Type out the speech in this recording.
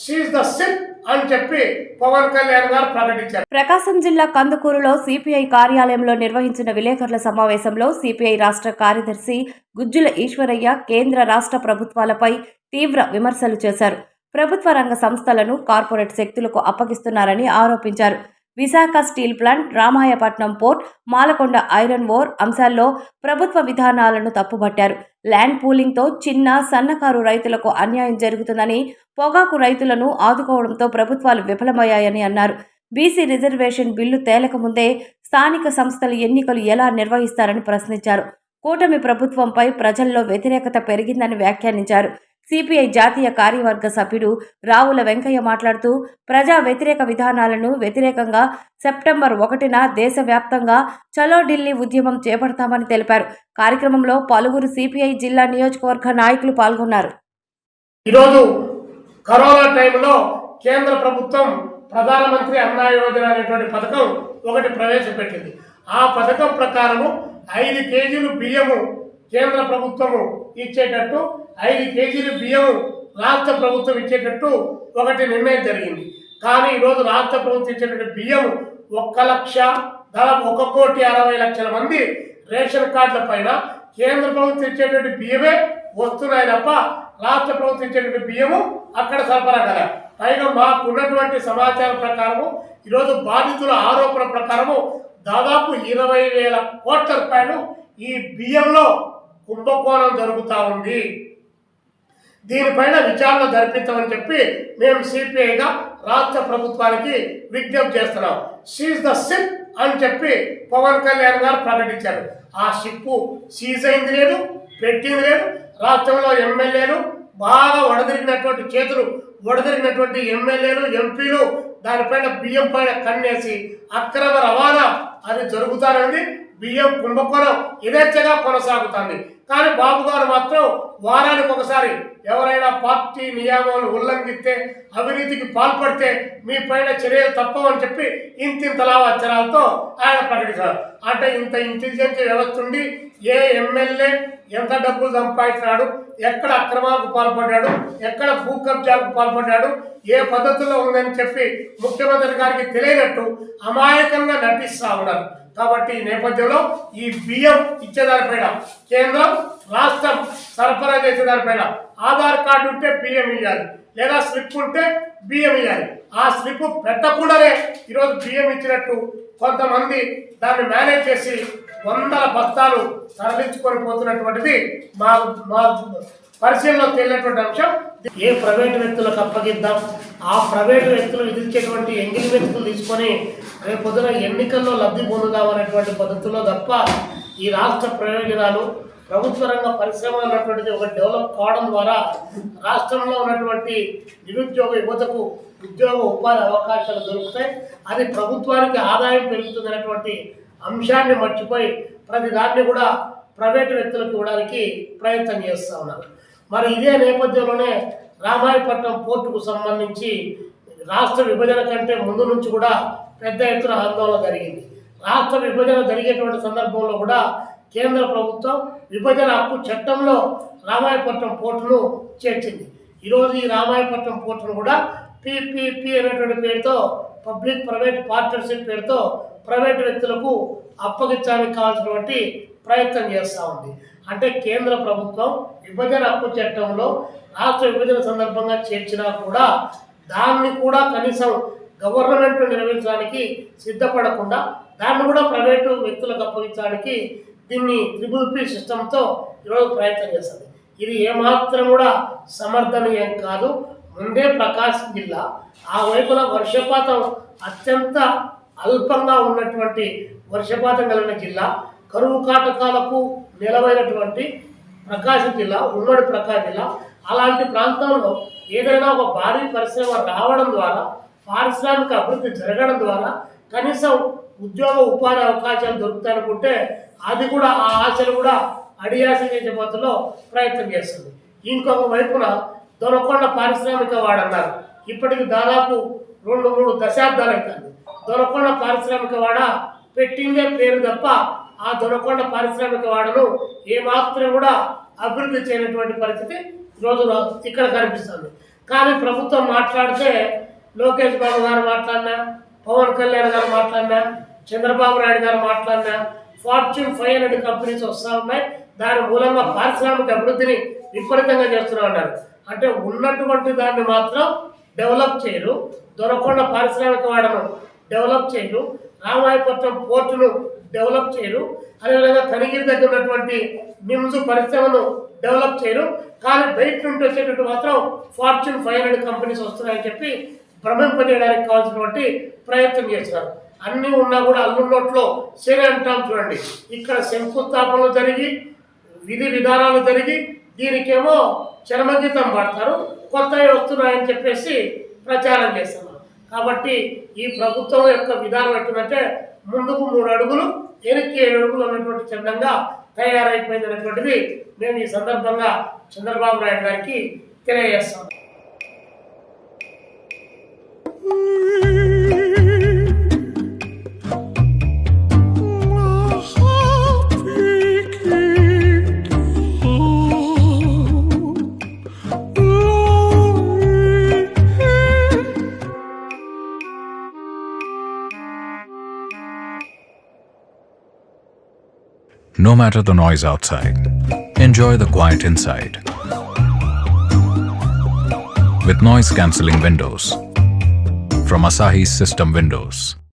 She is the SIP అని చెప్పి పవన్ కళ్యాణ్ గారు ప్రకటించారు. ప్రకాశం జిల్లా కందుకూరులో సిపిఐ కార్యాలయంలో నిర్వహించిన విలేకరుల సమావేశంలో సిపిఐ రాష్ట్ర కార్యదర్శి గుజ్జుల ఈశ్వరయ్య కేంద్ర రాష్ట్ర ప్రభుత్వాలపై తీవ్ర విమర్శలు చేశారు. ప్రభుత్వ రంగ సంస్థలను కార్పొరేట్ శక్తులకు అప్పగిస్తున్నారని ఆరోపించారు. Visakha steel plant, Ramayapatnam port, Malakonda iron ore అంశాల్లో ప్రభుత్వ విధానాలను తప్పుబట్టారు. ల్యాండ్ పూలింగ్తో చిన్న, సన్నకారు రైతులకు అన్యాయం జరుగుతుందని, పొగాకు రైతులను ఆదుకోవడంతో ప్రభుత్వాలు విఫలమయ్యాయని అన్నారు. బీసీ రిజర్వేషన్ బిల్లు తేలకముందే స్థానిక సంస్థల ఎన్నికలు ఎలా నిర్వహిస్తారని ప్రశ్నించారు. కూటమి ప్రభుత్వంపై ప్రజల్లో వ్యతిరేకత పెరిగిందని వ్యాఖ్యానించారు. సిపిఐ జాతీయ కార్యవర్గ సభ్యుడు రావుల వెంకయ్య మాట్లాడుతూ ప్రజా వ్యతిరేక విధానాలను వ్యతిరేకంగా సెప్టెంబర్ 1న దేశవ్యాప్తంగా చలో ఢిల్లీ ఉద్యమం చేపడతామని తెలిపారు. కార్యక్రమంలో పలువురు సిపిఐ జిల్లా నియోజకవర్గ నాయకులు పాల్గొన్నారు. ఈరోజు కరోనా టైంలో కేంద్ర ప్రభుత్వం ప్రధానమంత్రి అన్న యోజన అనేటువంటి పథకం ఒకటి ప్రవేశపెట్టింది. ఆ పథకం ప్రకారము 5 కేజీలు బియ్యము కేంద్ర ప్రభుత్వము ఇచ్చేటట్టు, 5 కేజీలు బియ్యము రాష్ట్ర ప్రభుత్వం ఇచ్చేటట్టు ఒకటి నిర్ణయం జరిగింది. కానీ ఈరోజు రాష్ట్ర ప్రభుత్వం ఇచ్చేటట్టు బియ్యము 1,60,00,000 మంది రేషన్ కార్డుల పైన కేంద్ర ప్రభుత్వం ఇచ్చేటట్టు బియ్యమే వస్తున్నాయి తప్ప రాష్ట్ర ప్రభుత్వం ఇచ్చేటట్టు బియ్యము అక్కడ సరఫరా కదా. పైగా మాకున్నటువంటి సమాచారం ప్రకారము ఈరోజు బాధితుల ఆరోపణ ప్రకారము దాదాపు 20,000 కోట్ల రూపాయలు ఈ బియ్యంలో కుంభకోణం జరుగుతూ ఉంది. దీనిపైన విచారణ జరిపించమని చెప్పి మేము సిపిఐగా రాష్ట్ర ప్రభుత్వానికి విజ్ఞప్తి చేస్తున్నాం. షీఈస్ ద సిప్ అని చెప్పి పవన్ కళ్యాణ్ గారు ప్రకటించారు. ఆ షిప్పు సీజ్ అయింది లేదు, పెట్టింది లేదు. రాష్ట్రంలో ఎమ్మెల్యేలు బాగా వడదిరిగినటువంటి చేతులు, వడదిరిగినటువంటి ఎమ్మెల్యేలు, ఎంపీలు దానిపైన బియ్యం పైన కన్నేసి అక్రమ రవాణా అది జరుగుతానండి. బియ్యం కుంభకోణం యథేచ్ఛగా కొనసాగుతుంది. కానీ బాబు గారు మాత్రం వారానికి ఒకసారి ఎవరైనా పార్టీ నియమాలను ఉల్లంఘిస్తే, అవినీతికి పాల్పడితే మీ పైన చర్యలు తప్పవని చెప్పి ఇంతింతలా అక్షరాలతో ఆయన ప్రకటించారు. అంటే ఇంత ఇంటెలిజెన్స్ వ్యవస్థ ఉండి ఏ ఎమ్మెల్యే ఎంత డబ్బులు సంపాదించినాడు, ఎక్కడ అక్రమాలకు పాల్పడ్డాడు, ఎక్కడ భూ కబ్జాలకు పాల్పడ్డాడు, ఏ పద్ధతుల్లో ఉందని చెప్పి ముఖ్యమంత్రి గారికి తెలియనట్టు అమాయకంగా నటిస్తూ ఉన్నారు. కాబట్టి ఈ నేపథ్యంలో ఈ బియ్యం ఇచ్చేదానిపైన కేంద్రం, రాష్ట్రం సరఫరా చేసేదానిపైన ఆధార్ కార్డు ఉంటే బియ్యం ఇవ్వాలి, లేదా స్లిప్ ఉంటే బియ్యం ఇవ్వాలి. ఆ స్లిప్ పెట్టకుండానే ఈరోజు బియ్యం ఇచ్చినట్టు కొంతమంది దాన్ని మేనేజ్ చేసి 100 బస్తాలు తరలించుకొని పోతున్నటువంటిది మా పరిశీలనలో తేలినటువంటి అంశం. ఏ ప్రైవేటు వ్యక్తులకు అప్పగిద్దాం, ఆ ప్రైవేటు వ్యక్తులు విధించేటువంటి ఎంగిలి వ్యక్తులు తీసుకొని రేపు పొద్దున ఎన్నికల్లో లబ్ధి పొందుదాం అనేటువంటి పద్ధతుల్లో తప్ప ఈ రాష్ట్ర ప్రయోజనాలు, ప్రభుత్వ రంగ పరిశ్రమలు అన్నటువంటిది ఒక డెవలప్ కావడం ద్వారా రాష్ట్రంలో ఉన్నటువంటి నిరుద్యోగ యువతకు ఉద్యోగ ఉపాధి అవకాశాలు దొరుకుతాయి. అది ప్రభుత్వానికి ఆదాయం పెరుగుతుంది అనేటువంటి అంశాన్ని మర్చిపోయి ప్రతి దాన్ని కూడా ప్రైవేటు వ్యక్తులకు ఇవ్వడానికి ప్రయత్నం చేస్తూ ఉన్నారు. మరి ఇదే నేపథ్యంలోనే రామాయపట్నం పోర్టుకు సంబంధించి రాష్ట్ర విభజన కంటే ముందు నుంచి కూడా పెద్ద ఎత్తున ఆందోళన జరిగింది. రాష్ట్ర విభజన జరిగేటువంటి సందర్భంలో కూడా కేంద్ర ప్రభుత్వం విభజన హక్కు చట్టంలో రామాయపట్నం పోర్టును చేర్చింది. ఈరోజు ఈ రామాయపట్నం పోర్టును కూడా పిపిపి అనేటువంటి పేరుతో, పబ్లిక్ ప్రైవేట్ పార్ట్నర్షిప్ పేరుతో ప్రైవేటు వ్యక్తులకు అప్పగించడానికి కావాల్సినటువంటి ప్రయత్నం చేస్తూ ఉంది. అంటే కేంద్ర ప్రభుత్వం విభజన హక్కు చట్టంలో రాష్ట్ర విభజన సందర్భంగా చేర్చినా కూడా దాన్ని కూడా కనీసం గవర్నమెంట్ నిర్వహించడానికి సిద్ధపడకుండా దాన్ని కూడా ప్రైవేటు వ్యక్తులకు అప్పగించడానికి దీన్ని ట్రిపుల్ సిస్టంతో ఈరోజు ప్రయత్నం చేస్తుంది. ఇది ఏమాత్రం కూడా సమర్థనీయం కాదు. ముందే ప్రకాశం జిల్లా ఆ వైపున వర్షపాతం అత్యంత అల్పంగా ఉన్నటువంటి వర్షపాతం కలిగిన జిల్లా, కరువు కాటకాలకు నిలవైనటువంటి ప్రకాశం జిల్లా, ఉమ్మడి ప్రకాశం జిల్లా. అలాంటి ప్రాంతంలో ఏదైనా ఒక భారీ పరిశ్రమ రావడం ద్వారా, పారిశ్రామిక అభివృద్ధి జరగడం ద్వారా కనీసం ఉద్యోగ ఉపాధి అవకాశాలు దొరుకుతాయనుకుంటే అది కూడా, ఆ ఆశలు కూడా అడియాస చేసే పద్ధతిలో ప్రయత్నం చేస్తుంది. ఇంకొక వైపున దొనకొండ పారిశ్రామిక వాడన్నారు. ఇప్పటికి దాదాపు 2-3 దశాబ్దాలు అవుతుంది. దొనకొండ పారిశ్రామిక వాడ పెట్టిందే పేరు తప్ప ఆ దొనకొండ పారిశ్రామిక వాడను ఏమాత్రం కూడా అభివృద్ధి చేయనటువంటి పరిస్థితి ఈరోజు ఇక్కడ కనిపిస్తుంది. కానీ ప్రభుత్వం మాట్లాడితే లోకేష్ బాబు గారు మాట్లాడినా, పవన్ కళ్యాణ్ గారు మాట్లాడినా, చంద్రబాబు నాయుడు గారు మాట్లాడినా ఫార్చ్యూన్ 500 కంపెనీస్ వస్తూ ఉన్నాయి. దాని మూలంగా పారిశ్రామిక అభివృద్ధిని విపరీతంగా చేస్తూ ఉన్నారు. అంటే ఉన్నటువంటి దాన్ని మాత్రం డెవలప్ చేయరు, దొరకొండ పారిశ్రామిక వాడను డెవలప్ చేయరు, రామాయపట్నం పోర్టును డెవలప్ చేయరు, అదేవిధంగా కనిగిరి దగ్గర ఉన్నటువంటి నిమ్స్ పరిశ్రమను డెవలప్ చేయరు. కానీ బయట నుండి వచ్చేటట్టు మాత్రం ఫార్చ్యూన్ 500 కంపెనీస్ వస్తున్నాయని చెప్పి భ్రమింపజేయడానికి కావాల్సినటువంటి ప్రయత్నం చేస్తున్నారు. అన్నీ ఉన్నా కూడా అల్లున్నోట్లో సరే అంటాం చూడండి. ఇక్కడ శంకుస్థాపనలు జరిగి విధి విధానాలు జరిగి దీనికేమో చరమగీతం పాడతారు, కొత్తవి వస్తున్నాయని చెప్పేసి ప్రచారం చేస్తున్నారు. కాబట్టి ఈ ప్రభుత్వం యొక్క విధానం ఎట్టుందంటే ముందుకు 3 అడుగులు వెనక్కి 7 అడుగులు అన్నటువంటి చందంగా తయారైపోయింది అనేటువంటిది మేము ఈ సందర్భంగా చంద్రబాబు నాయుడు గారికి తెలియజేస్తాం. No matter the noise outside, enjoy the quiet inside. With noise cancelling windows from Asahi System Windows.